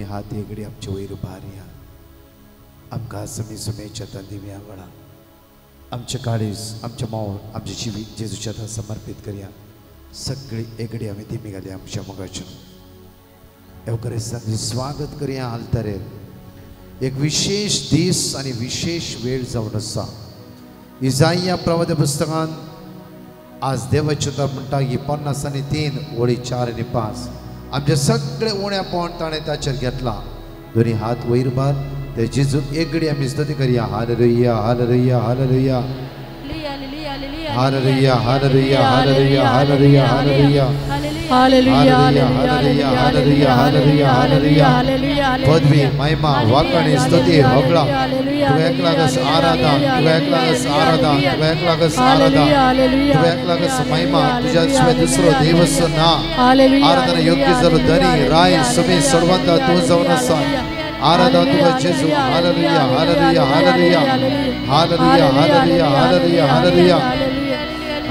हात एगडी आमचे वयर उबारया आमकां समी सुमेच्या दिव्या वडा आमचे काळीस आमचे माव आमचे जिवीत जेजूच्या हातांत समर्पित करया सगळी एगडी आमी दिमी घालया आमच्या मोगाच्या एवकरेस्तांचे स्वागत करया आल्तारेर एक विशेष दीस आनी विशेष वेळ जावन आसा इजाया प्रवाद पुस्तकान आज देवाचे उतर म्हणटा की 53 वळी 4 आनी 5 आमचे सगळे उण्या पोण ताणें ताचेर घेतला दोनी हात वयर बार ते जेजू एगडी आमी स्तुती करया हालेलुया हालेलुया हालेलुया हालेलुया हालेलुया हालेलुया हालेलुया हालेलुया हालेलुया हालेलुया हालेलुया हालेलुया पदवी महिमा वाकणी स्तुती होगळा तुका एकलागस आराधन तुका एकलागस आराधन तुका एकलागस आराधन तुका एकलागस महिमा तुझ्या शिवाय दुसरो देवच ना आराधना योग्य जर धनी राय समी सर्वंत तू जावन आसा आराधना तुका जेजू हालेलुया हालेलुया हालेलुया हालेलुया हालेलुया हालेलुया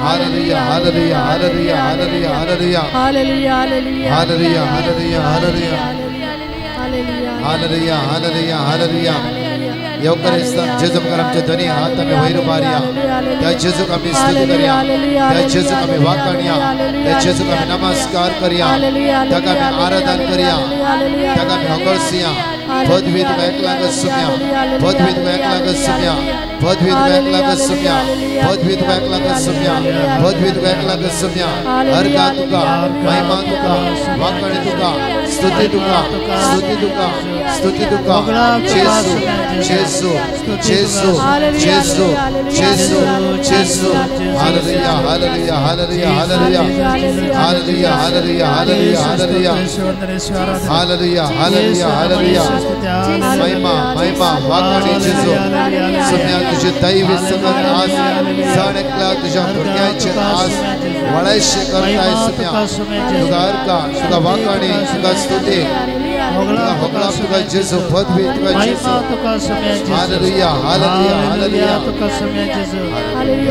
हालेलुया हालेलुया हालेलुया हालेलुया हालेलुया हालेलुया हालेलुया हालेलुया हालेलुया हालेलुया हालेलुया हालेलुया एवकरेस्तान जेजू आमचे धनी हात आमी वयर उबारया त्या जेजूक आमी स्तुती करया त्या जेजूक आमी वाखाणया त्या जेजूक आमी नमस्कार करया ताका आमी आराधन करया ताका आमी होगळसिया पदवी तुका एकलागस सुम्या पदवी तुका एकलागस सुम्या पदवी तुका एकलागस सुम्या पदवी तुका एकलागस सुम्या पदवी तुका एकलागस सुम्या अर्गा तुका महिमा तुका वाखाणी तुका स्तुती तुका स्तुती तुका स्तुती तुका जेजू जेजू जेजू जेजू जेजू हालेलुया हालेलुया हालेलुया हालेलुया हालेलुया हालेलुया हालेलुया हालेलुया हालेलुया हालेलुया महिमा महिमा वाखाणी जेजू सुम्या तुझे दैवी संगत आज जाणेकला तुझ्या भुरग्यांचेर आज वळायशे करताय सुम्या तुका अर्का तुका वाखाणी तुका स्तुती होगळा तुका जेजू पदवी तुका जेजू हालेलुया हालेलुया हालेलुया तुका सुम्या जेजू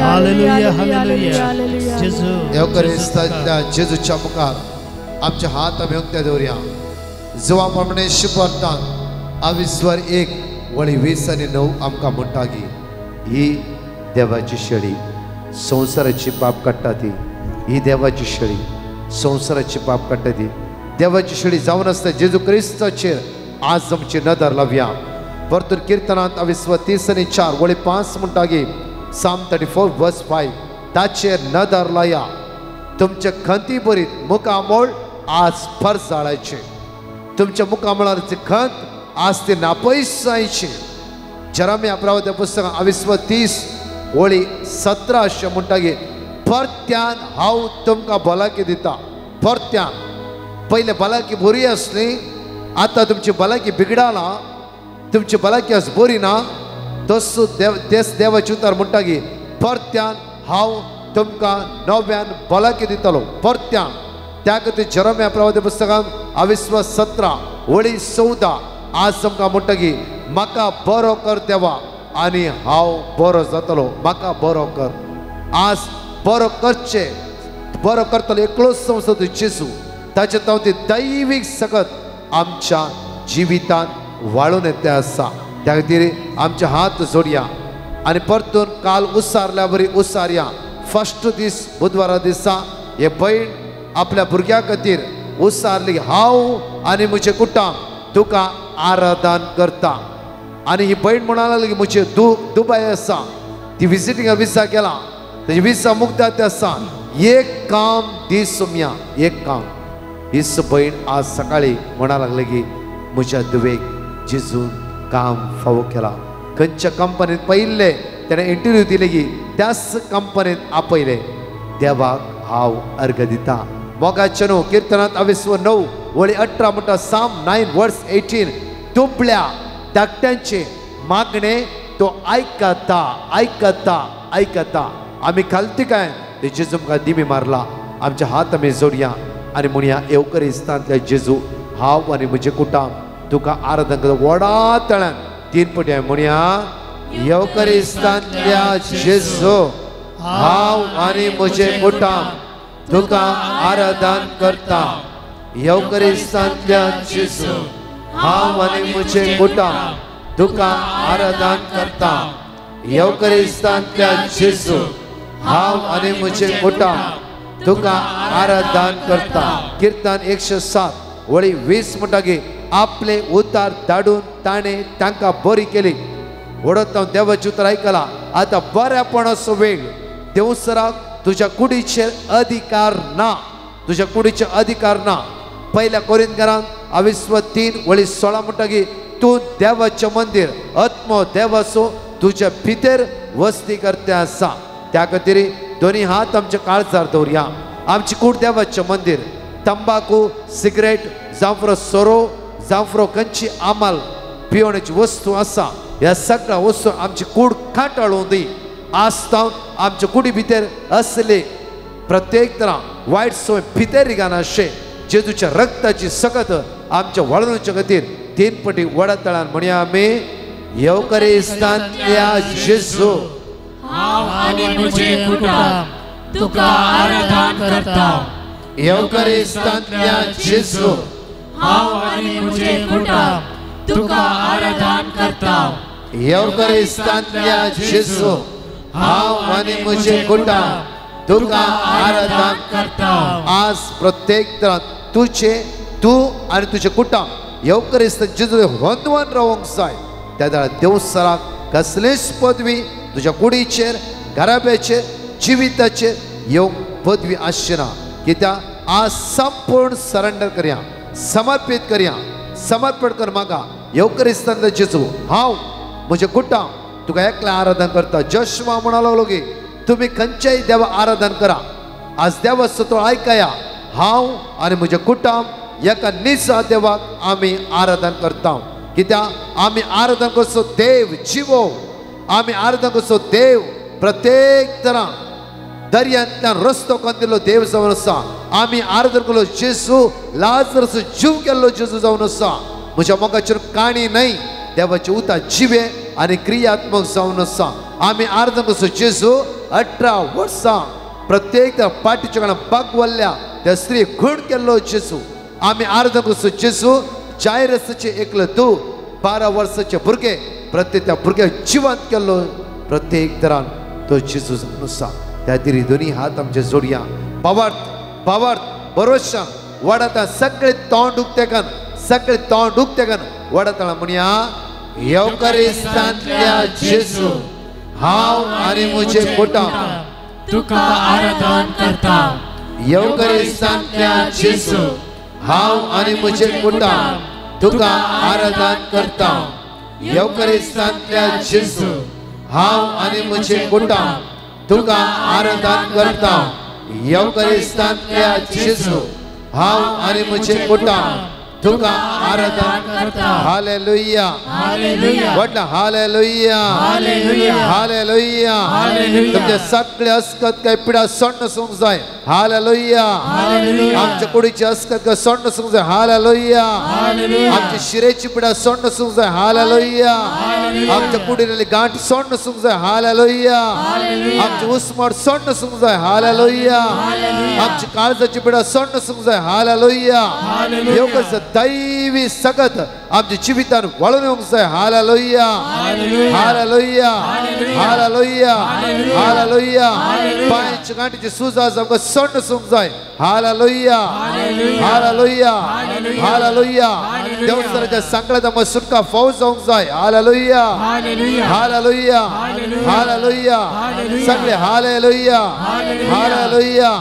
हालेलुया हालेलुया जेजू एवकरेस्तांतल्या जेजूच्या मुखार आमचे हात आमी उक्ते दवरया जवा प्रमाणे शुभार्थान आविस्वर 1 वळी 20 आनी 9 आमकां म्हणटा की ही देवाची शेळी संवसाराची पाप काडटा ती ही देवाची शेळी संवसाराची पाप काडटा ती देवाची शेळी जावन आसता जेजू क्रिस्ताचेर आज आमची नदर लावया परतून किर्तनांत आविस्वर 30 आनी 4 वळी 5 म्हणटा की साम 34 वर्स 5 ताचेर नदर लाया तुमचे खंती बरीत मुखामोळ आज फर जाळायचे तुमच्या मुखामळाचे खंत आज ते नापयस जायचे जराम्या प्रवाद पुस्तकां आविस्वर 30 वळी 17 अशें म्हणटा की परत्यान हांव तुमकां भलायकी दिता परत्यान पहिले भलायकी बरी आसली आतां तुमची भलायकी बिगडाला तुमची भलायकी आज बरी ना तसो तेच देवाचे उतर म्हणटा की परत्यान हांव तुमकां नव्यान भलायकी दितलो परत्यान त्या खातीर जरम्या प्रवाद पुस्तकांत आविस्वर 17 वळी 14 आज आमकां म्हणटा की म्हाका बरो कर देवा आनी हांव बरो जातलो म्हाका बरो कर आज बरो करचे बरो करतलो एकलोच संवसार तो जेजू ताचे हांव ती दैवीक सकत आमच्या जिवितांत वाळून येते आसा त्या खातीर आमचे हात जोडया आनी परतून काल उसारल्या बरी उसारया फर्स्ट दीस बुधवारा दिसा हे भयण आपल्या भुरग्या खातीर उसारली हांव आनी म्हजे कुटुंब तुका आराधन करता आनी ही भयण म्हणूंक लागली की म्हजे दुबय आसा ती विजिटींग विसा केला तेजी विसा मुक्ता ते आसा एक काम दीस सुम्या एक काम हीच भयण आज सकाळी म्हणा लागले की म्हज्या दुवेक जेजून काम फावो केला खंयच्या कंपनीत पयिल्ले तेणें इंटरव्यू दिले की त्याच कंपनीत आपयले देवाक हांव अर्घ दिता मोगाचे न्हू किर्तनांत आविस्वर 9 वळी 18 म्हणटा साम 9 वर्स 18 दुबळ्या धाकट्यांचे मागणे तो आयकता आयकता आयकता आमी खालती काय ते जेजू आमकां दिमी मारला आमचे हात आमी जोडया आनी म्हणया एवकरेस्तांतल्या जेजू हांव आनी म्हजें कुटुंब तुका आराधन करता व्हडा तळ्यान 3 पटी म्हणया एवकरेस्तांतल्या जेजू हांव आनी म्हजें कुटुंब तुका आराधन करता एवकरेस्तांतल्या जेजू हांव आनी म्हजें कुटुंब तुका आराधन करता येवकरिस्तांतल्या जेजू हांव आनी म्हजें कुटुंब तुका आराधन करता कीर्तन 107 वळी 20 म्हणटगी आपले उतार धाडून ताणें तांकां बरी केली ओडत हांव देवाचें उतर आयकलां आतां बऱ्यापणाचो वेळ देवसराक तुज्या कुडीचेर अधिकार ना तुज्या कुडीचेर अधिकार ना पहिल्या कोरिंथकारांत 23:16 म्हणटगी तूं देवाचें मंदिर आत्मो देवाचो तुज्या भितर वस्ती करते आसा त्या खातीर दोनी हात आमच्या काळजार दवरया आमची कूड देवाचें मंदिर तंबाखू सिगरेट जांफरो सोरो जांफरो खंयची आमाल पिवण्याची वस्तू आसा ह्या सगळ्या वस्तू आमची कूड काटाळून दी आसता आमच्या कुडी भितर असले प्रत्येक तरां वायट संवय भितर रिगानाशे जेजूच्या रक्ताची सकत आमच्या वळणुच्या खातीर 3 पटी वडतळान म्हणया आमी येवकरिस्तांतल्या जेजू हांव आनी म्हजें कुटुंब तुका आराधन करता येवकरिस्तांतल्या जेजू हांव आनी म्हजें कुटुंब तुका आराधन करता येवकरिस्तांतल्या जेजू हांव आनी म्हजें कुटुंब तुका आराधन करता आज प्रत्येक तरां तू आनी तुजें कुटुंब येवकरिस्तांत जेजू होंदवन रावंक जाय त्या वेळार देवसराक कसलीच पदवी तुज्या कुडीचेर घराब्याचेर जिविताचेर येवंक पदवी आसची ना कित्याक आज संपूर्ण सरेंडर करया समर्पित करया समर्पण कर म्हाका येवकरिस्तांतलो जेजू हांव म्हजें कुटुंब तुका एकला आराधन करता जोशुआ म्हणूंक लागलो की तुमी खंयच्याय देवा आराधन करा आज देवाचो तो आयकया हांव आनी म्हजें कुटुंब एका निजा देवाक आमी आराधन करता कित्याक आमी आराधन करचो देव जिवो आमी आराधन करचो देव प्रत्येक तरां दर्यांतल्यान रस्तो करून दिल्लो देव जावन आसा आमी आराधन केलो जेजू लाजरस जीव केल्लो जेजू जावन आसा म्हज्या मोगाचेर काणी न्हय देवाचे उतार जिवे आनी क्रियात्मक जावन आसा आमी आराधन करचो जेजू 18 वर्सां प्रत्येक पाटीच्या कडल्यान बागवल्ल्या त्या स्त्री खूण केल्लो जेजू आमी आराधन करचो जेजू जायरसाचे एकलो तूं 12 वर्साचे भुरगे प्रत्येक त्या भुरग्याक जिवंत केल्लो प्रत्येक तरान तो जेजू जावन आसा त्या खातीर दोनी हात आमचे जोडया पावर्थ भरोसा वडता सगळे तोंड उक्तेकन वडतळा म्हणया येवकरिस्तांतल्या जेजू हांव आनी म्हजें कुटुंब तुका आराधन करता येवकरिस्तांतल्या जेजू हांव आनी म्हजें कुटुंब तुका आराधन करता येवकरिस्तांतल्या जेजू हांव आनी म्हजें कुटुंब तुका आराधन करता येवकरिस्तांतल्या जेजू हांव आनी म्हजें कुटुंब तुका आराधन करता हालेलुया वडला हालेलुया हालेलुया तुमचे सगळे अस्कत काय पिडा सोडून सूंक जाय हालेलुया आमच्या कुडीची अस्कत काय सोडून सूंक जाय हालेलुया आमची शिरेची पिडा सोडून सूंक जाय हालेलुया आमच्या कुडीली गांठ सोडून सूंक जाय हालेलुया आमची उस्मट सोडून सूंक जाय हालेलुया आमची काळजाची पिडा सोडून सूंक जाय हालेलुया येवकरिस्तांत दैवी सगत आमच्या जिवितान वळून येवंक जाय हालेलुया हालेलुया हालेलुया हालेलुया पांयाच्या गांठीची सुजास आमकां सोडून सूंक जाय हालेलुया हालेलुया हालेलुया देवसराच्या सांगल्यात आमकां सुटका फावो जावंक जाय हालेलुया हालेलुया हालेलुया सगळे हालेलुया हालेलुया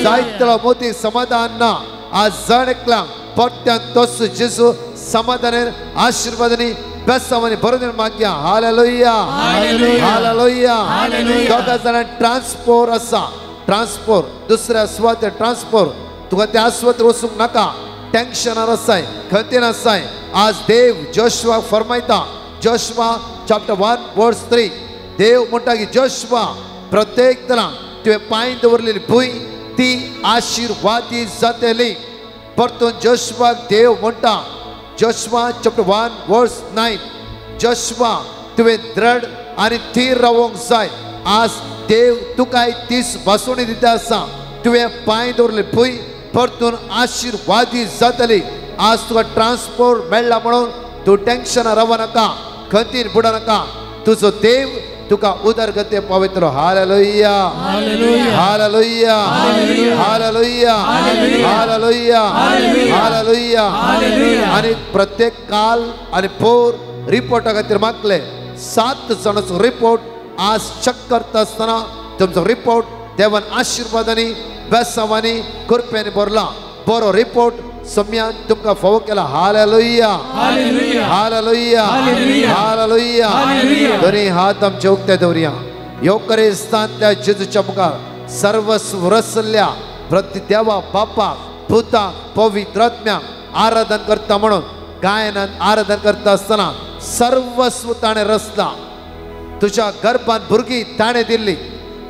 जायतलो मोती समाधान ना आज जण एकला पट्ट्यान तोच जेजू समाधान आशीर्वादांनी बेसावांनी भरून मागया हालेलुया हालेलुया दोगा जाणां ट्रान्सपोर आसा ट्रान्सपोर दुसऱ्या स्वात ट्रान्सपोर तुका त्या आस्वत वचूंक नाका टेंशनार आसाय खंतीन आसाय आज देव जोशुआ फरमायता जोशुआ चॅप्टर 1:3 देव म्हणटा की जोशुआ प्रत्येक तरां तुवें पांय दवरलेली भूंय ती आशीर्वादी जातली परतून जोशुआ देव म्हणटा जोशुआ चॅप्टर 1:9 जोशुआ तुवें दृढ आनी थीर रावंक जाय आज देव तुकाय तीच भासवणी दिता आसा तुवें पांय दवरले भूंय परतून आशीर्वादी जातली आज तुका ट्रान्सपोर्ट मेळ्ळा म्हणून तू टेन्शन रावं नाका खंतीन बुडो नाका तुजो देव तुका उदरगती पावयतलो हालेलुया हालेलुया हालेलुया हालेलुया हालेलुया आणि प्रत्येक काल आणि पोर रिपोर्टा खातीर मागले 7 जाणांचो रिपोर्ट आज चेक करता आसतना तुमचो रिपोर्ट देवान आशीर्वादांनी बेसांवांनी कृपेन भरला बरो रिपोर्ट सम्यान तुमकां फावो केला हालेलुया हालेलुया हालेलुया दोनी हात आमचे उक्ते दवरया योकरेस्तांतल्या जेजूच्या मुखार सर्वस्व रचल्या प्रति देवा बापाक पुताक पवित्र आत्म्याक आराधन करता म्हणून गायनान आराधन करता आसतना सर्वस्व ताणें रचला तुझ्या गर्भान भुरगीं ताणें दिल्ली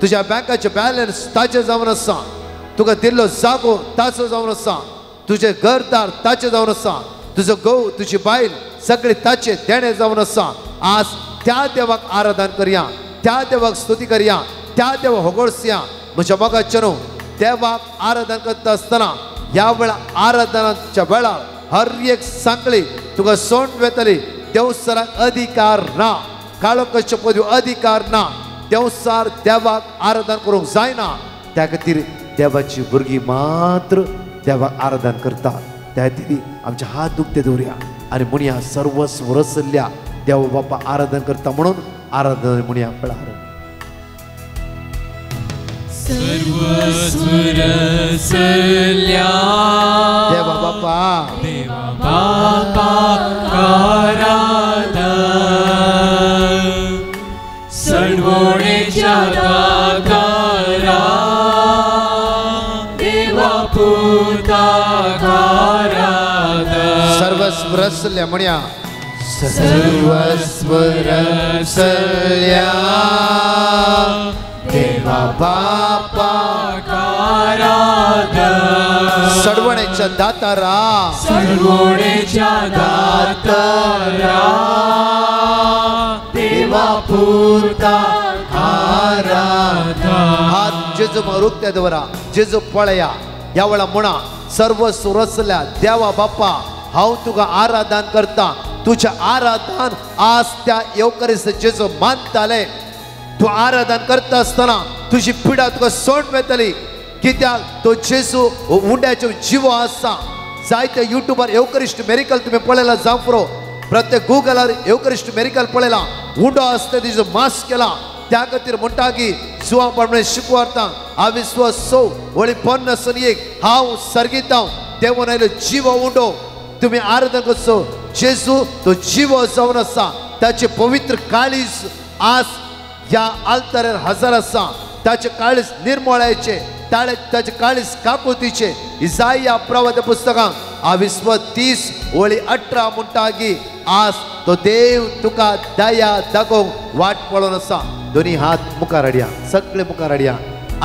तुझ्या बँकाचे बॅलन्स ताचे जावन आसा तुका दिल्लो जागो ताचो जावन आसा तुझे घरदार ताचे जावन आसा तुजो घोव तुजी बायल सगळे ताचे देणे जावन आसा आज त्या देवाक आराधन करया त्या देवाक स्तुती करया त्या देवा होगोळसया म्हज्या मोगाचे न्हू देवाक आराधन करता आसतना ह्या वेळा आराधनाच्या वेळार हर एक सांकळी तुका सोंड वेतली देवसराक अधिकार ना काळोखाचे पदवी अधिकार ना देवसार देवाक आराधन करूंक जायना त्या खातीर देवाची भुरगीं मात्र देवाक आराधन करतात त्या खातीर आमचे हात दुखते दवरया आनी म्हणया सर्वस्व रचल्या देव बापा आराधन करता म्हणून आराधन म्हणया वेळार सर्वस्व रचल्या देवा बापा आराधन सर्वोडेच्या दातारा देवा पुताक आराधन सर्वस्व रचल्या म्हणया सर्वस्व रचल्या देवा बापा आराधन सडवणेच्या दातारा सर्वोडेच्या दातारा देवा पुताक आराधन हात जेजू मरुक्त्या दवरा जेजू पळया ह्या वेळा म्हणा सर्वस्व रचल्या देवा बापा हांव तुका आराधन करता तुझे आराधन आज त्या येवकरीस जेजू मानताले तू आराधन करता आसतना तुझी पिडा तुका सोड मेळटली कित्याक तो जेजू उंड्याचो जिवो आसा जायते युट्यूबार येवकरिस्ट मेरिकल तुम्ही पळयला जावं प्रत्येक गुगलार येवकरिस्ट मेरिकल पळयला उंडो आसता तिजो मास केला त्या खातीर म्हणटा की जुवा प्रमाणे शिकवार्ता अविश्वास सो वळी 51 हांव सर्गिता देवान आयलो जिवो उंडो तुम्ही आराधन करचो जेजू तो जिवो जावन आसा ताचे पवित्र काळीज आज ह्या आल्तारेर हजर आसा ताचे काळीज निर्मळायेचे ताचे काळीज काकुतीचे इसाया प्रवाद पुस्तकांत अविश्वास 30 वळी 18 म्हणटा की आज तो देव तुका दया दाखोवंक वाट पळोवन आसा दोनी हात मुखार हाडया सगळे मुखार हाडया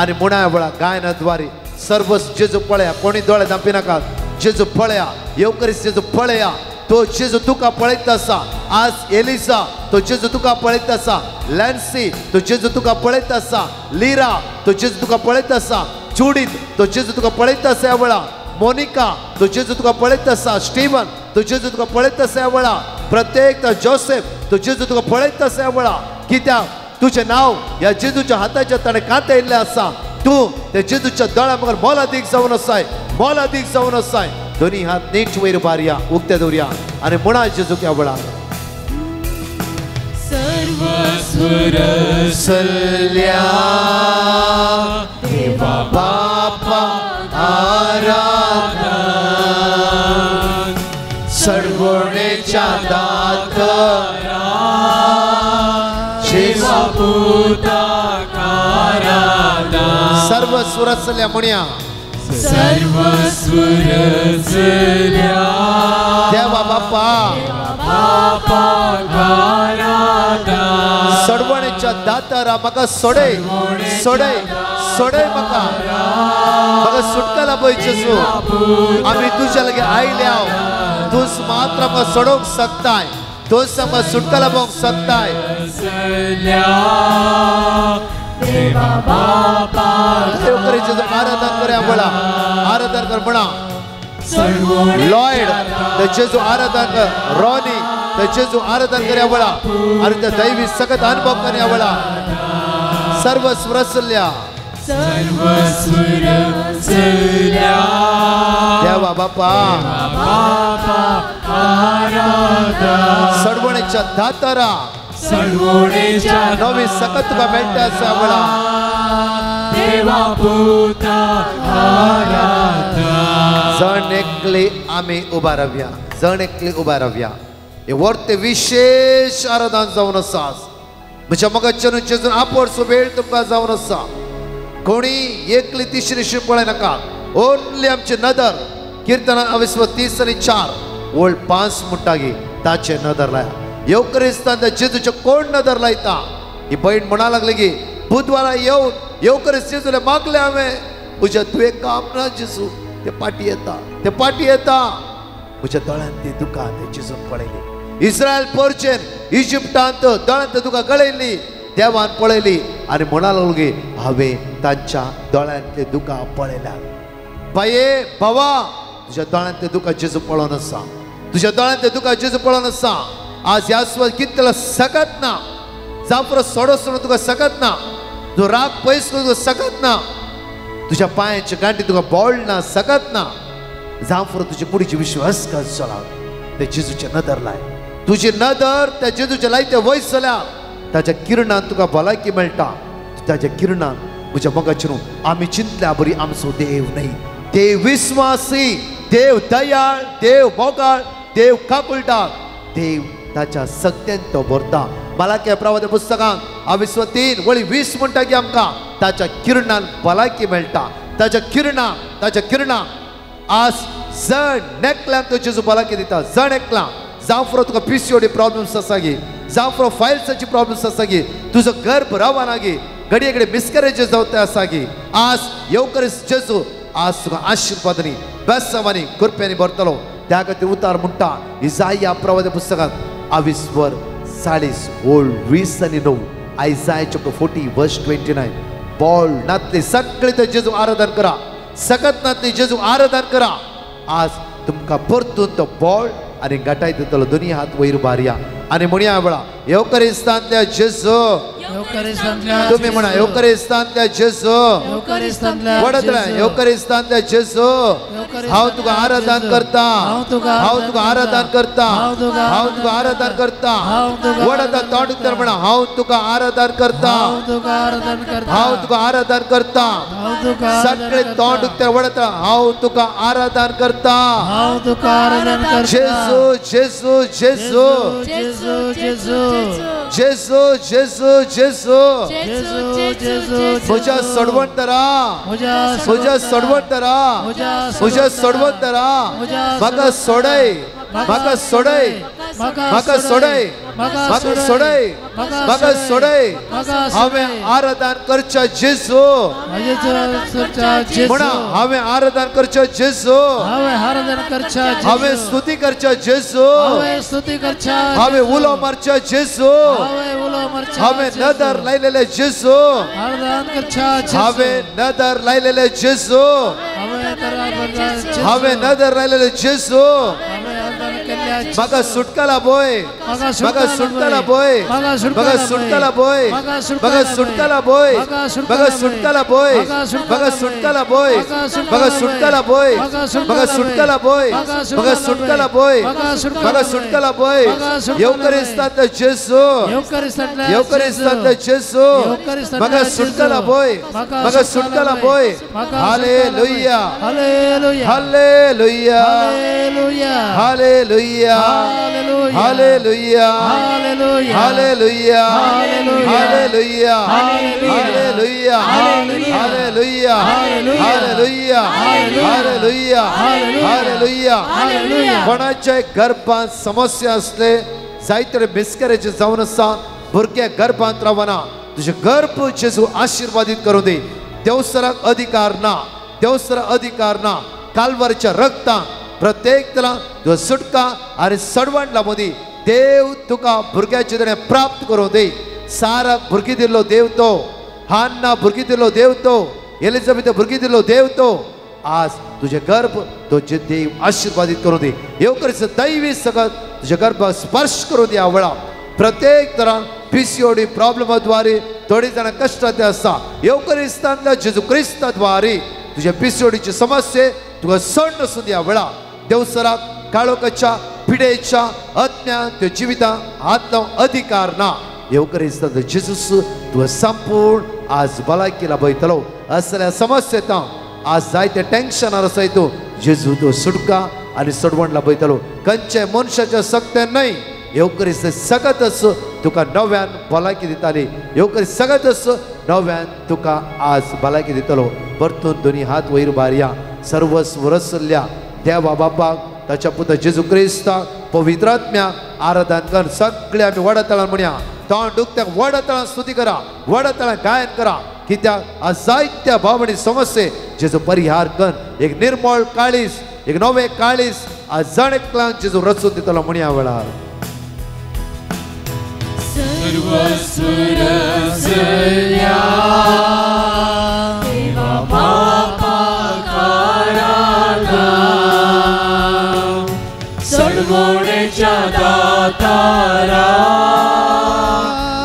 आनी म्हणा वेळा गायनाद्वारे सर्वस जेजू पळया कोणी दोळे धांपी नाकात जेजू पळया येवकरीस जेजू पळया तो जेजू तुका पळयता आसा आज एलिसा तो जेजू तुका पळयता आसा लॅन्सी तो जेजू तुका पळयता आसा लीरा तो जेजू तुका पळयता आसा जुडीत तो जेजू तुका पळयता आसा ह्या वेळा मोनिका तो जेजू तुका पळयता आसा स्टीवन तो जेजू तुका पळयता आसा ह्या वेळा प्रत्येक जोसेफ तो जेजू तुका पळयता आसा ह्या वेळा कित्याक तुझे नाव ह्या जेजूच्या हाताच्या ताणें कांतयल्लें आसा तू त्या जेजूच्या दोळ्या मगर मोलादीक जावन आसाय मोलादीक जावन आसाय दोनी हात नीट वयर बारया उक्ते दवरया आनी म्हणा जेजू ह्या वेळार सर्वस्व रचल्या देवा बापा आराधन सर्वोडेच्या दातारा देवा पुताक आराधन सर्वस्व रचल्या म्हणया सर्वस्व रचल्या देवा बापा सडवणेच्या दातारा म्हाका सोडय सोडय सोडय म्हाका सुटका लाभय जेजू आमी तुज्या लागी आयल्या तूच मात्र म्हाका सोडोवंक शकताय तूच म्हाका सुटका लाभोवंक शकताय आराधन कर ह्या वेळा आराधन कर म्हणा लॉयड ते जेजू आराधन कर रॉनी ते जेजू आराधन करया वळा आणि ते दैवी सगत अनुभव करया वळा सर्व स्वरसल्या देवा बापा सडवणेच्या दातारा नवी सकत तुका मेळटा आसा वळा देवा पुता जण एकली आम्ही उभा रावया जण एकली उभा रावया हे वर्ते विशेष आराधन जावन आसा म्हज्या मगाच्यान जेजून आपोडसो वेळ तुमकां जावन आसा कोणी एकली तिसरी शिप पळय नाका ओन्ली आमचे नदर कीर्तनां 30:4 ओल्ड 5 म्हणटागी ताचे नदर लाया येवकरिस्तान जेजूचे कोण नदर लायता ही बहीण म्हणा लागली की बुधवारा येऊन येवकरिस्त जेजूले मागले हांवें तुझ्या तुवें काम ना जेजू ते पाटी येता म्हज्या दोळ्यांत ती दुकां ते जेजून पळयली इस्रायल पोरचेन इजिप्टांत दोळ्यांत तुका गळयली देवान पळयली आनी म्हणा लागली हांवें तांच्या दोळ्यांतले दुकां पळयल्या बाये भावा तुझ्या दोळ्यांतले दुकां जेजू पळोवन आसा तुझ्या दोळ्यांतले दुकां जेजू पळोवन आसा आज ह्या सुवात कितलो सकत ना जाफरो सोडो तुका सकत ना जो राग पयस तुका सकत ना तुझ्या पांयाची गांठी तुका बोळ ना सकत ना जाफरो तुजे कुडीचे विश्वास कर चला ते जेजूचे नदर लाय तुझी नदर त्या जेजूचे लायते वयस जाल्या ताच्या किरणान तुका भलायकी मेळटा ताच्या किरणान म्हज्या मोगाचेर आमी चिंतल्या बरी आमचो देव न्ही देव विस्वासी देव दयाळ देव मोगाळ देव काकुळटाळ देव ताच्या सत्यान तो भरता मलाकी प्रवाद पुस्तकांत 23:20 म्हणटा की आमकां ताच्या किरणान भलायकी मेळटा ताच्या किरणान आज जण नेकल्यांक तो जेजू भलायकी दिता जण एकला जाफरो तुका PCOD प्रॉब्लेम्स आसा गी जाफरो फायल्साची प्रॉब्लेम्स आसा गी तुजो गर्भ रावना गी घडये घडये मिसकॅरेजेस जावते आसा गी आज येवकरिस्त जेजू आज तुका आशिर्वादांनी बेसांवांनी कृपेनी भरतलो त्या खातीर उतार म्हणटा इसाया प्रवाद पुस्तकांत 20:20 Isaiah chapter 40:29 बॉल नातली सगळे ते जेजू आराधन करा सकत नातली जेजू आराधन करा आज तुमकां परतून तो बॉल आणि गटाय दितलो दोन्ही हात वयर बारया आणि म्हणया वेळा येवकरिस्तांतल्या जेजू तुम्ही म्हणा येवकरिस्तांतल्या जेजू वडतल्या येवकरिस्तांतल्या जेजू हांव तुका आराधन करता हांव तुका आराधन करता हांव तुका आराधन करता वडत तोंड उक्तर म्हणा हांव तुका आराधन करता हांव तुका आराधन करता सगळे तोंड उक्तर वडत हांव तुका आराधन करता जेजू जेजू जेजू जेजू जेजू जेजू म्हज्या सडवंतरा म्हज्या सडवंतरा म्हज्या सडवंतरा म्हाका सोडय म्हाका सोडय म्हाका सोडय म्हाका सोडय म्हाका सोडय हांवें आराधन करच्या जेजू म्हणा हांवें आराधन करच्या जेजू हांवें स्तुती करच्या जेजू हांवें उलो मारच्या जेजू हांवें नदर लायलेले जेजू हांवें नदर लायलेले जेजू हांवें नदर लायलेले जेजू म्हाका सुटकाला बोय म्हाका सुटकाला बोय म्हाका सुटकाला बोय म्हाका सुटकाला बोय म्हाका सुटकाला बोय म्हाका सुटकाला बोय म्हाका सुटकाला बोय म्हाका सुटकाला बोय म्हाका सुटकाला बोय म्हाका सुटकाला बोय येवकरिस्तांतलो जेजू येवकरिस्तांतलो जेजू म्हाका सुटकाला बोय म्हाका सुटकाला बोय हालेलुया हालेलुया हालेलुया हालेलुया हालेलुया हालेलुया हालेलुया हालेलुया हालेलुया हालेलुया हालेलुया हालेलुया कोणाच्या गर्भांत समस्या असले जायते मिसकॅरेज जावन आसा भुरगे गर्भांत रावना तुझे गर्भ जेजू आशीर्वादित करूं दे देवसराक अधिकार ना देवसराक अधिकार ना काल्वारीच्या रक्तान प्रत्येक तला तुझा सुटका आणि सडवण लावोदी देव तुका भुरग्याचे तणे प्राप्त करूं दे साराक भुरगी दिल्लो देव तो हान्ना भुरगी दिल्लो देव तो एलिझाबेथ भुरगी दिल्लो देव तो आज तुझे गर्भ तो जे देव आशीर्वादित करू दे येवकरीच दैवी सगत तुझे गर्भ स्पर्श करू दे आवळा प्रत्येक तरान PCOD प्रॉब्लेमाद्वारे थोडी जण कष्टात आसा येवकरीस्तांतल्या जेजू क्रिस्ताद्वारे तुझे PCODची समस्ये तुका सण नसून या वेळा देवसराक काळोखाच्या पिडेच्या अज्ञान त्या जिवितां हात लावून अधिकार ना येवकरीस्तांत जेजूस तुका संपूर्ण आज भलायकी लाभयतलो असल्या समस्येत आज जायते टेन्शनार आसाय तूं जेजू तो सुटका आनी सोडवण लाभयतलो खंयचे मनशाच्या सक्तेन न्हय येवकरीच सगतच तुका नव्यान भलायकी दिताली येवकरी सगतच नव्यान तुका आज भलायकी दितलो परतून दोनी हात वयर बारया सर्वस्व रसल्या देवा बापाक ताच्या पुत्र जेजू क्रिस्ताक पवित्र आत्म्याक आराधन कर सगळे आमी वडतळान म्हणया तोंड दुखत्याक वडतळान स्तुती करा वडतळान गायन करा कित्याक आज जायत्या भावनी समस्ये जेजू परिहार कर एक निर्मळ काळीस एक नवे काळीस आज जण एकल्यांक जेजू रचून दितलो म्हणया वेळार सर्वस्व रचल्या देवा बापाक आराधन सडवणेच्या दातारा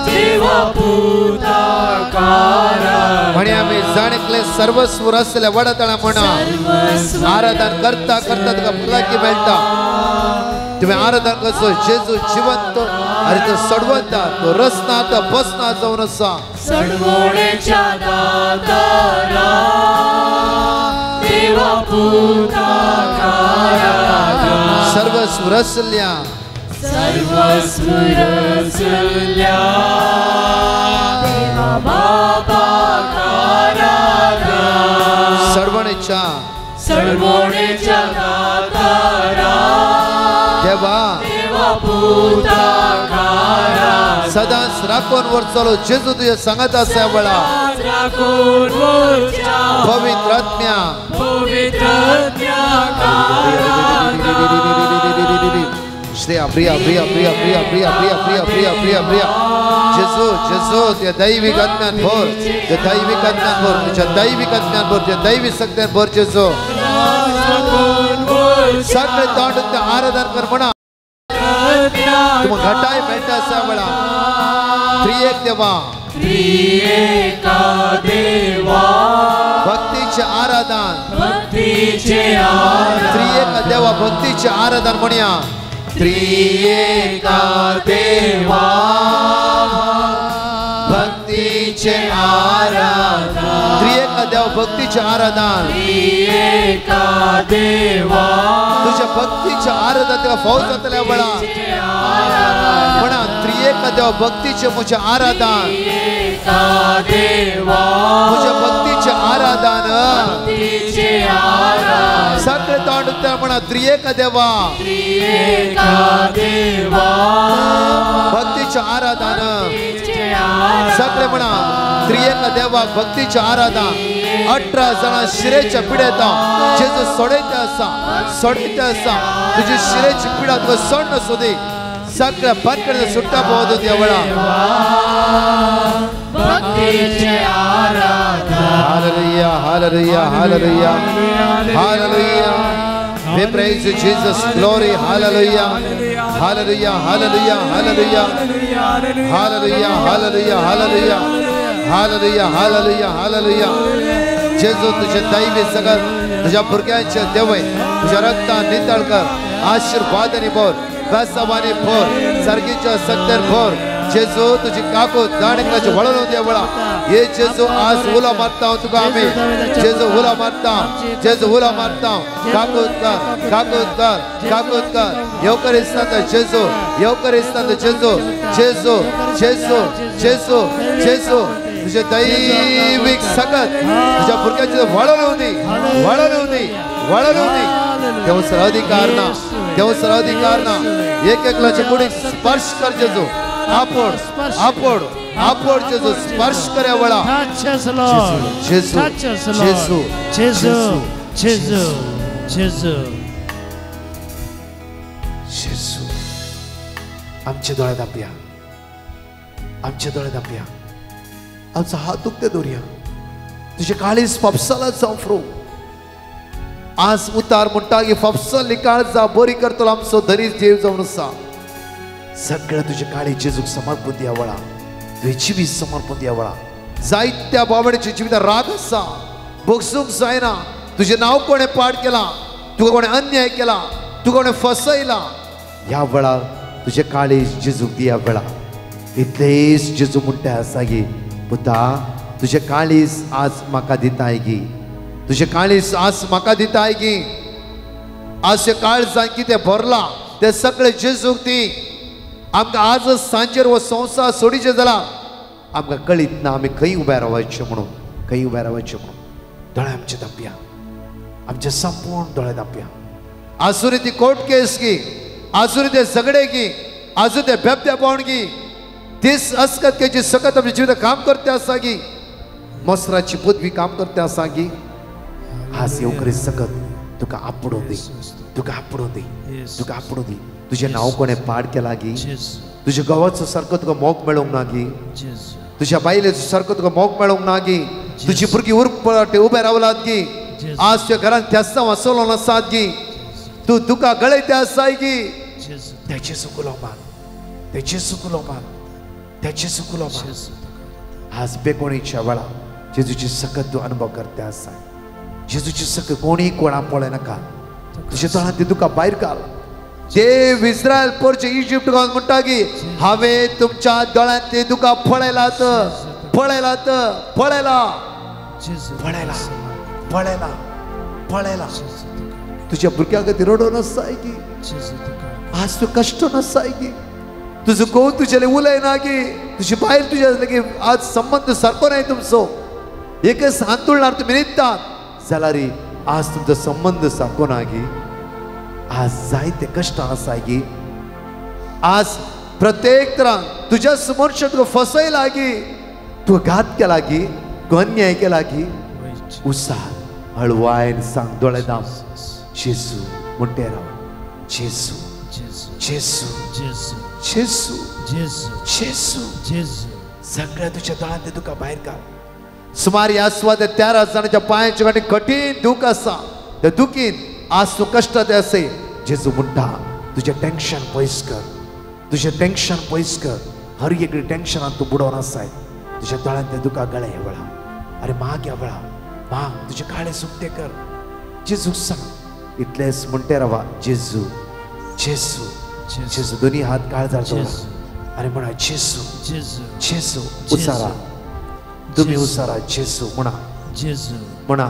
देवा पुताक आराधन म्हणया आमी जाणेकले सर्वस्व रचल्या वडतळा म्हणा आराधन करता करता तुका भलायकी मेळटा तुम्ही आराधन करचो जेजू जिवंत आणि तो सडवंता तो रसना तो बसना जावन आसा सडवणेच्या दातारा देवा पुताक आराधन सर्वस्व रचल्या सर्वस्व रचल्या देवा बापाक आराधन सडवणेच्या दातारा देवा पुताक आराधन सदांच राखून वरचलो जेजू तुझ्या सांगत आसा वेळा राखून वरच्या पवित्र आत्म्या श्रेया प्रिया प्रिया प्रिया प्रिया प्रिया प्रिया प्रिया प्रिया प्रिया प्रिया जेजू जेजू त्या दैविक आत्म्यान भर त्या दैविक आत्म्यान भर तुझ्या दैविक आत्म्यान भर त्या दैविक शक्त्यान भर जेजू सगळे तोंड त्या आराधन कर म्हणा तुमकां घटाय मेळटा आसा वेळा त्रिएक देवा भक्तीचे आराधन त्रिएक देवा भक्तीचे आराधन म्हणया त्रिएका देवा भक्तीचे आराधन त्रिएका देवा भक्तीचे आराधन त्रिएका देवा तुझ्या भक्तीचे आराधन तुका फावत जातल्या वेळा म्हणा त्रिएका देवा भक्तीचे म्हजे आराधन म्हज्या भक्तीचे आराधन सगळे तोंड उत्तर म्हणा त्रिएका देवा भक्तीचे आराधन सगळे म्हणा त्रिएका देवा भक्तीचे आराधन 18 जणां शिरेच्या पिडेता जेजू सोडयता आसा तुझी शिरेची पिडा तुका सोडन सोदी सगळ्या बंदकडे सुट्टा पोवत त्या वेळा हालेलुया हालेलुया हालेलुया hallelujah we praise you Jesus glory hallelujah hallelujah hallelujah hallelujah hallelujah hallelujah hallelujah hallelujah hallelujah hallelujah जेजू तुझे दैवी सगळ तुझ्या भुरग्यांचे देवय तुझ्या रक्तान नितळ कर आशीर्वादाने भर बेसावाने भर सर्गीच्या सत्तेर भर जेजू तुझी काकू दाणेकाची वळण दे वळा ये जेजू आज उला मारता तुका आम्ही जेजू उला मारता काकूत कर येवकरिस्तांत जेजू तुझे दैविक सकत तुझ्या भुरग्याचे वळण होती देवसर अधिकार ना एक एकलाचे कुणी स्पर्श कर जेजू आपोड जेजू स्पर्श करे वळा जेजू आमचे दोळे दापया आमचा हात दुखते दोरिया तुझे काळीस पापसाला जावं फ्रो आज उतार म्हणटा की फफसल निकाळ जा बरी करतलो आमचो धरी देव जावन आसा सगळं तुझे काळी जेजूक समर्पण दिया वळा तुझे जिवीत समर्पण दिया वळा जायत्या बाबड्याच्या जिवितांत राग आसा बोगसूंक जायना तुझे नाव कोणे पाड केला तुका कोणे अन्याय केला तुका कोणे फसयला ह्या वेळार तुझे काळी जेजूक दिया वेळा इतलेच जेजू म्हणटा आसा गी पुता तुझे काळीस आज म्हाका दिताय गी तुझे काळीस आज म्हाका दिताय गी आज काळजांत कितें भरला ते सगळे जेजूक दी आमकां आजच सांजेर हो संवसार सोडीचे जाला आमकां कळीत ना आमी खंय उबे रावचे म्हणून खंय उबे रावचे म्हणून दोळे आमचे धांपया आमचे संपूर्ण दोळे धांपया आसुरी ती कोर्ट केस गी आसुरी ते झगडे गी आजू ते बेबदेपण गी तीस अस्कत केजी सकत आमच्या जिवितांत काम करते आसा गी मसराची पदवी काम करते आसा गी आज येवकरी सकत तुका आपडून दी तुका आपडून दी तुका आपडून दी तुझे नाव कोणे पाड केला गी तुझ्या गावाचो सारको तुका मोग मेळोंक ना गी तुझ्या बायलेचो सारको तुका मोग मेळोंक ना गी तुझी भुरगीं उरपटे उबे रावलात गी आज तुझ्या घरांत त्यास्ता वाचोलो नासात गी तू तुका गळयते आसाय गी त्याचे सुकुलो मान त्याचे सुकुलो मान त्याचे सुकुलो मान आज बेकोणीच्या वेळा जेजूची सकत तू अनुभव करते आसाय जेजूची सकत कोणी कोणा पळय नाका तुझ्या तोंडांत ती तुका भायर घाल देव इस्रायल पोरचे इजिप्ट गांव म्हणटा की हांवें तुमच्या दोळ्यांत ते तुका पळयलात पळयलात पळयला पळयला पळयला पळयला तुझ्या भुरग्यां खातीर रडो नासाय की आज तू कष्ट नासाय की तुझो घोव तुझे उलयना की तुझी बायल तुझ्या की आज संबंध सारको नाही तुमचो एकच आंदोलनार तुम्ही न्हिदतात जाल्यार आज तुमचो संबंध सारको ना की आज जायते कष्ट आसाय की आज प्रत्येक तरान तुझ्या समोरच्या तुका फसयला की तू घात केला की तू अन्याय केला की उसार हळवायन सांग दोळे दाम जेजू म्हणटे राव जेजू जेजू जेजू जेजू जेजू सगळ्या तुझ्या दोळ्यांत ते तुका भायर काड सुमार ह्या सुवात 13 जाणांच्या पांयाच्या गाठी कठीण दूख आसा त्या दुखीन आज तू कष्ट ते असे जेजू म्हणटा तुझे टेन्शन पयस कर तुझे टेन्शन पयस कर हर एकडी टेन्शनान तू बुडोवन आसाय तुझ्या दोळ्यांत ते तुका गळे ह्या वेळा अरे माग ह्या वेळा माग तुझे काळे सुकते कर जेजू सांग इतलेच म्हणटे रावा जेजू जेजू जेजू दोन्ही हात काळजार दवरा अरे म्हणा जेजू जेजू उसारा तुम्ही उसारा जेजू म्हणा जेजू म्हणा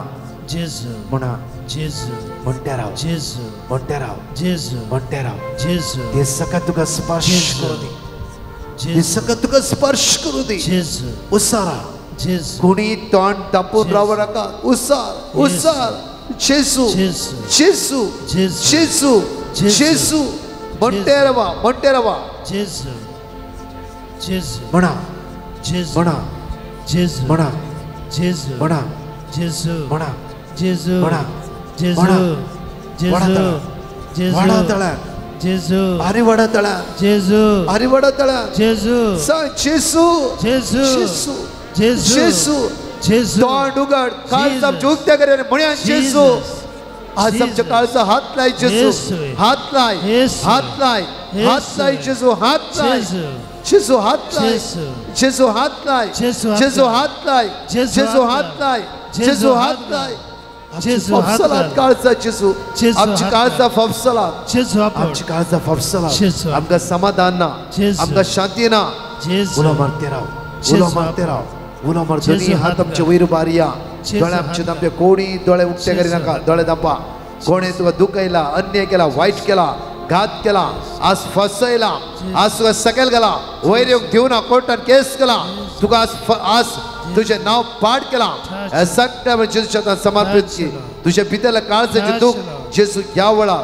जेजू म्हणा जेजू म्हणते राव जेजू म्हणते राव जेजू म्हणते राव जेजू ते सकत तुका स्पर्श करू दे ते सकत तुका स्पर्श करू दे जेजू उसारा जेजू कोणी तोंड दापून राव नाका उसार उसार जेजू जेजू जेजू जेजू म्हणते रावा जेजू जेजू म्हणा जेजू म्हणा जेजू म्हणा जेजू म्हणा जेजू म्हणा जेजू म्हणा जेजू जेजू जेजू तळा जेजू अरे वडा तळा जेजू अरे वडा तळा जेजू सांग जेजू जेजू जेजू जेजू जेजू तोंड उघड काळजा जुगत्या करे म्हणया जेजू आज आमच्या काळजा हात लाय जेजू हात लाय हात लाय हात लाय जेजू हात लाय जेजू हात लाय जेजू हात लाय जेजू हात लाय जेजू हात लाय जेजू हात लाय जेजू फफसलात काळजा जेजू आमची काळजा फफसलात जेजू आमची काळजा फफसलात आमका समाधान ना आमका शांती ना उलो मारते राव उलो मारते राव उलो मार दोन्ही हात आमचे वयर बारिया दोळे आमचे दांपे कोणी दोळे उठते करी नाका दोळे दांपा कोणी तुका दुखयला अन्याय केला वाईट केला घात केला आज फसयला आज तुका सकयल गेला वयर येवंक दिवना कोर्टान केस केला तुका आज तुझे नाव पाड केला सगळ्या जेजूच्या समर्पित की तुझे भितरले काळजाचे दुःख जेजू ह्या वेळा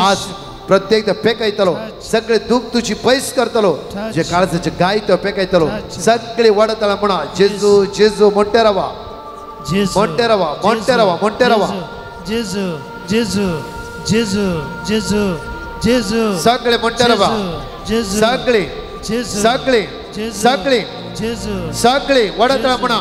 आज प्रत्येक पेकयतलो सगळे दुःख तुझी पयस करतलो जे काळजाचे गाय तो पेकयतलो सगळे वडतला म्हणा जेजू जेजू म्हणते रावा म्हणते रावा म्हणते रावा म्हणते रावा जेजू जेजू जेजू जेजू जेजू सगळे म्हणते रावा सगळे सगळे सगळे जेजू सगळे वडतला म्हणा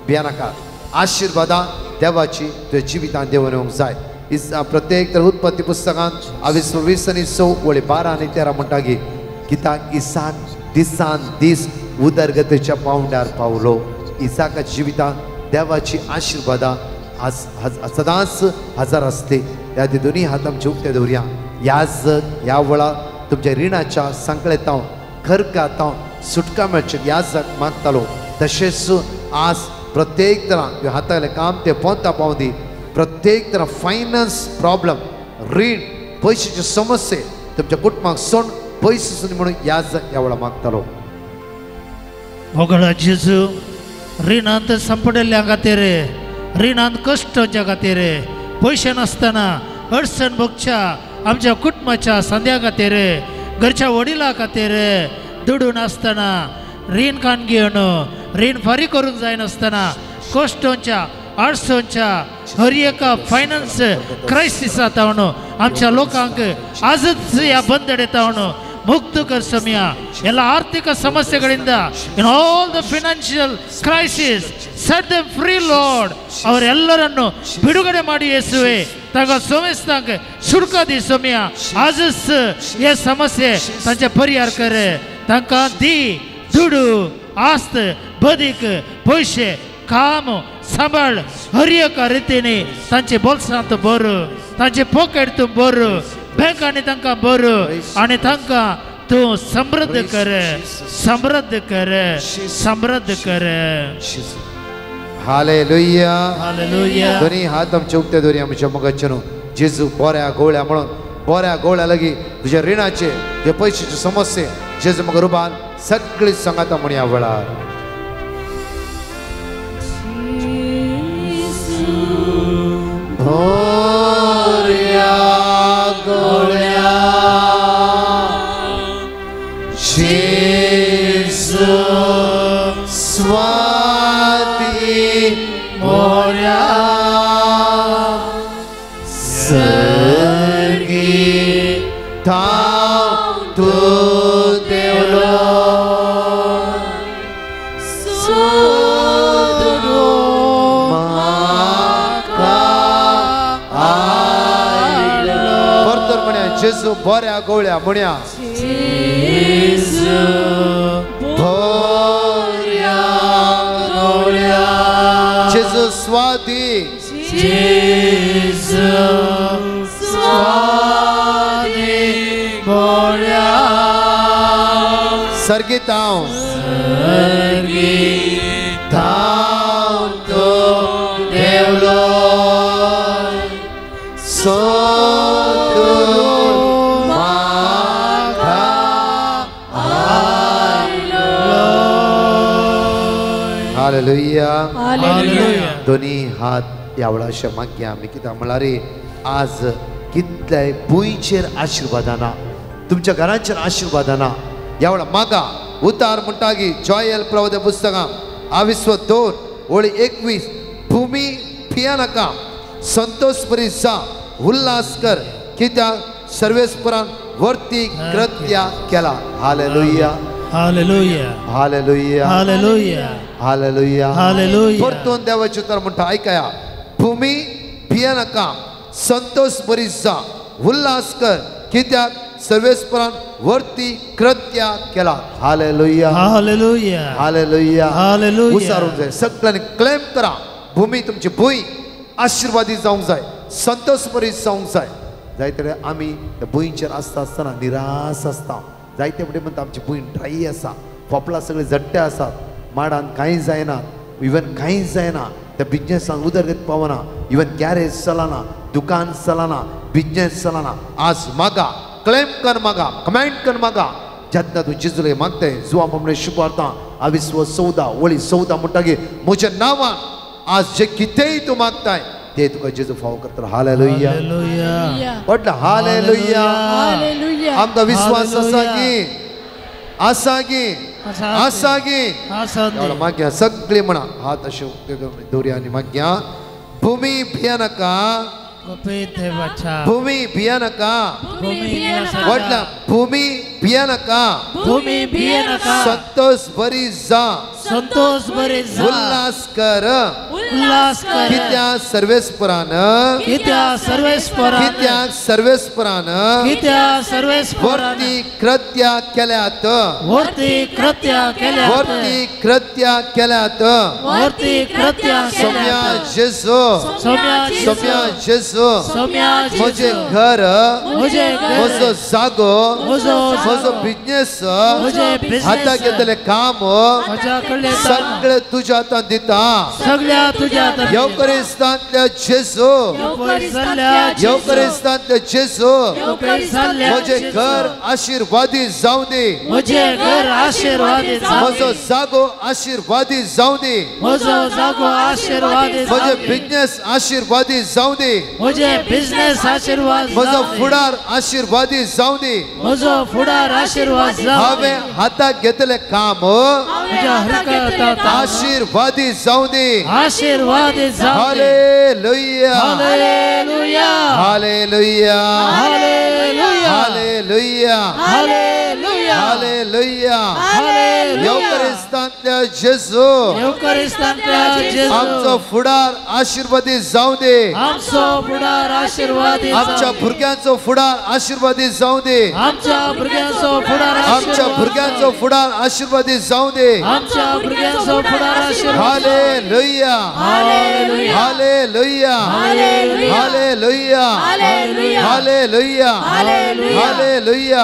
भिया नाका आशीर्वादा देवाची तुझ्या जिवितान देवन येवंक जाय प्रत्येक तर उत्पत्ती पुस्तकांत 22:12-13 म्हणटा की कित्याक इसाक दिसान दीस उदरगतीच्या पावंड्यार पावलो इसाकाच्या जिवितांत देवाची आशीर्वादा सदांच हजर असते त्या दोन्ही हात आमचे उक्ते दवरया ह्या वेळा तुमच्या रिणाच्या संकळेतांव खरकातांव सुटका मेळची ह्या जग मागतालो तशेंच आज प्रत्येक तरां हाताले काम ते पोंता पावंदी प्रत्येक तरां फायनान्स प्रॉब्लम रीण पयशाचे समस्ये तुमच्या कुटुंबाक सोड पयशे सुनी म्हणून ह्या वेळा मागतालो मोगळा जेजू रिणांत संपडल्या खातीर रिणांत कश्टाच्या खातीर पयशे नासतना अडचण भोगच्या आमच्या कुटुंबाच्या संद्या खातीर घरच्या वडिलां खातीर दुडून आसतना रीण कान घेवन रीण फारीक करूंक जायनासतना कश्टांच्या आडसोंच्या हर एका फायनान्स क्रायसिसा तावन आमच्या लोकांक आजच ह्या बंदडेतावन मुक्त कर समया ಎಲ್ಲ ಆರ್ಥಿಕ ಸಮಸ್ಯೆಗಳಿಂದ in all the financial crisis set them free lord ಅವರೆಲ್ಲರನ್ನು ಬಿಡುಗಡೆ ಮಾಡಿ ಯೇಸುವೆ तांकां सोमेस्तांक सुटका दी सोम्या आजच हे समस्ये तांचे परिहार कर तांकां दी दुडू आस्त बदीक पयशे काम सांबाळ हर एका रितीने तांचे बोल्सांत भर तांचे पॉकेट भर बँकांनी तांकां भर आनी तांकां तू समृद्ध कर समृद्ध कर समृद्ध कर हालेलुया हालेलुया दोन्ही हात आमचे उक्ते दवरी आमच्या मोगाचेनो जेजू बऱ्या गोळ्या म्हणून बऱ्या गोळ्या लागी तुझ्या रिणाचे जे पयशाचे समस्ये जेजू म्हाका रुबान सगळी सांगाता म्हण ह्या वेळार बऱ्या गोळ्या जेजू स्वाती मोर्या सर्गी थांव तू देवलो सोदरो म्हाका आयलो परतर म्हण्या जेजू बऱ्या गोळ्या म्हण्या जेजू स्वाती जेजू स्वाती बोल्या सर्गितांव सर्गितांव तो देवलो सोदरो म्हाका आयलो हालेलुया हालेलुया दोन्ही हात या वेळाशे मागया आमी कित्याक म्हळ्यार आज कितल्याय भुंयचेर आशिर्वादाना तुमच्या घरांचेर आशिर्वादाना या वेळा मागा उतार म्हणटा की जॉयल प्रवद पुस्तकां 22:21 भूमी पिया नाका संतोष बरी जा उल्हास कर कित्याक सर्वेस्परान वर्ती कृत्या केला हालेलुया हालेलुया हालेलुया हालेलुया हालेलुया हालेलुया परतून देवाचे उतर म्हणटा ऐकया भूमी भिये नाका संतोष बरी जा उल्हास कर कित्याक सर्वेस्परान वर्ती कृत्या केला हालेलुया हालेलुया हालेलुया हालेलुया उसारून जाय सगळ्यांनी क्लेम करा भूमी तुमची भूंय आशीर्वादी जावंक जाय संतोष बरी जावंक जाय जायते आमी त्या भुंयचेर आसता आसतना निराश आसता जायते फुडें म्हणटा आमची भूंय ड्राय आसा पोपलां सगळे जट्टे आसात माडान कांय जायना इवन कांयच जायना त्या बिजनेसान उदरगत पावना इवन गॅरेज चलना दुकान चलना बिजनेस चलना आज मागा क्लेम कर मागा कमेंट कर मागा जेन्ना तूं जेजूले मागताय जुवा म्हणून शुभार्थां 22:14 म्हणटा की म्हज्या नांवान आज जे कितेंय तूं मागताय ते तुका जेजू फावो करता हालेलुया व्हडलो हालेलुया आमकां विश्वास आसा की मागया सगळे म्हणा हात अशे दवरया आनी मागया भूमी भिये नाका गुपित देवाच्या भूमी भिया नका भूमी बियाणका वडला भूमी भिया नका भूमी बियाणका संतोष भरी जा संतोष बरे जा उल्हास कर उल्हास कर कित्या सर्वेस्परान कित्या सर्वेस्परान कित्या सर्वेस्परान कित्या सर्वेस्परान वर्ती कृत्या केल्यात वरती कृत्य केल्या वर्ती कृत्या केल्यात वरती कृत्य सौम्या केल्या जेसू सौम्या सौम्या जेसू सौम्या म्हजे घर मुझे म्हजो जागो म्हजो म्हजो बिझनेस म्हजे हाता बिझनेस घेतले काम माझ्या कडले सगळे तुझ्या हातान दिता सगळ्या तुझ्या येवकरिस्तांतल्या जेसू येवकरिस्तांतल्या जेसू म्हजे घर आशीर्वादी जाऊ दे मुझे घर आशीर्वादित म्हजो जागो आशीर्वादी जाऊ दे म्हजो जागो आशीर्वादित म्हजे बिझनेस आशीर्वादी जाऊ दे मुझे बिझनेस आशीर्वाद म्हजो फुडार आशीर्वादी जाऊ दे म्हजो फुडार आशीर्वाद हांवें हाताक घेतले काम तुझ्या हरकत आशीर्वादी जाऊ दे आशीर्वादित हालेलुया हालेलुया हालेलुया हालेलुया हालेलुया हालेलुया हालेलुया हालेलुया येवकरिस्तांतल्या जेसू येवकरिस्तांतल्या जेजू आमचो फुडार आशीर्वादी जाऊ दे आमचो फुडार आशीर्वादित आमच्या भुरग्यांचो फुडार आशीर्वादी जाऊ दे आमच्या भुरग्यांचो फुडार आमच्या भुरग्यांचो फुडार आशीर्वादी जाऊ दे आमच्या भुरग्यांचो फुडार आशीर्वाद हालेलुया हालेलुया हालेलुया हालेलुया हालेलुया हालेलुया हालेलुया हालेलुया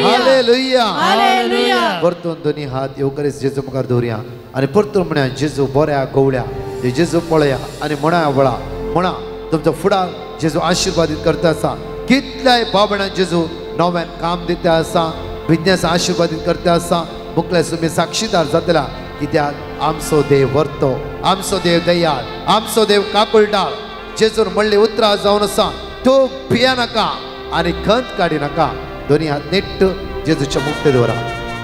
हालेलुया हालेलुया परतून दोन्ही हात येवकरीस जेजू मुखार दवरया आणि परतून म्हणया जेजू बऱ्या गवळ्या हे जेजू पळया आणि म्हणा वळा म्हणा तुमचो फुडार जेजू आशीर्वादीत करता आसा कितल्याय बाबणां जेजू नव्यान काम दिता आसा बिझनेस आशीर्वादीत करता आसा मुखले तुमी साक्षीदार जातला कित्याक आमचो देव वर्तो आमचो देव दयाळ आमचो देव काकुळटाळ जेजून म्हणली उतरां जावन आसा तूं भिया नाका आनी खंत काडी नाका दोनी हात नेट्ट जेजूच्या मुक्ते दवरा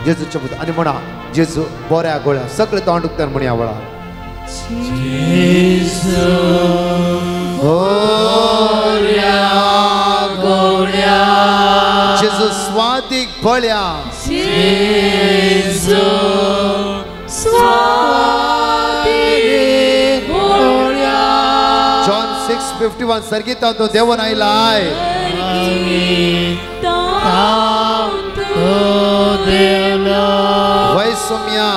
जेजूच्या मुक्त आनी म्हणा जेजू बऱ्या गोळ्या सगळे तोंड उक्तान म्हणया वळा जेजू स्वादीक बळ्या जॉन 6:51 सर्गीता तो देवन आयलाय वै सोम्या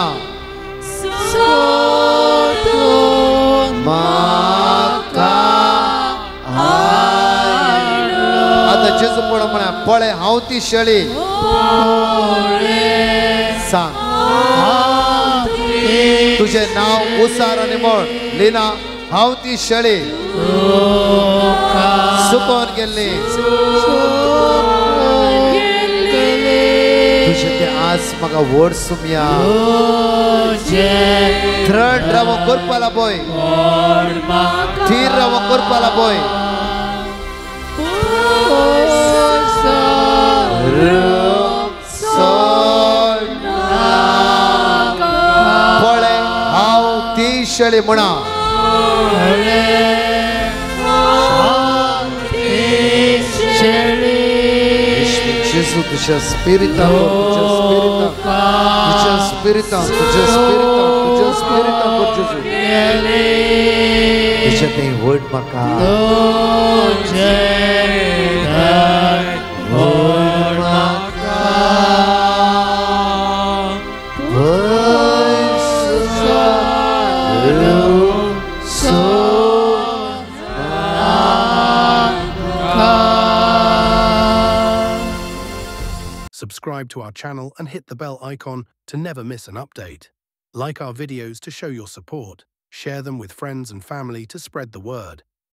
आता जेजू पळ म्हणा पळे हांव ती शेळी सांग तुझे नाव उसार आणि म्हण लिना हांव ती शेळी सुकोन गेल्ली तुझे ते आज म्हाका व्हड सुमया थर्ड रावो करपाला पळय थीर रावो करपाला पळय पळे हांव ती शेळी म्हणा Gesù tuझ्या स्पिरिटान तुझ्या स्पिरिटान Gesù तुझ्या ते वर्ड म्हाका Subscribe to our channel and hit the bell icon to never miss an update. Like our videos to show your support. Share them with friends and family to spread the word.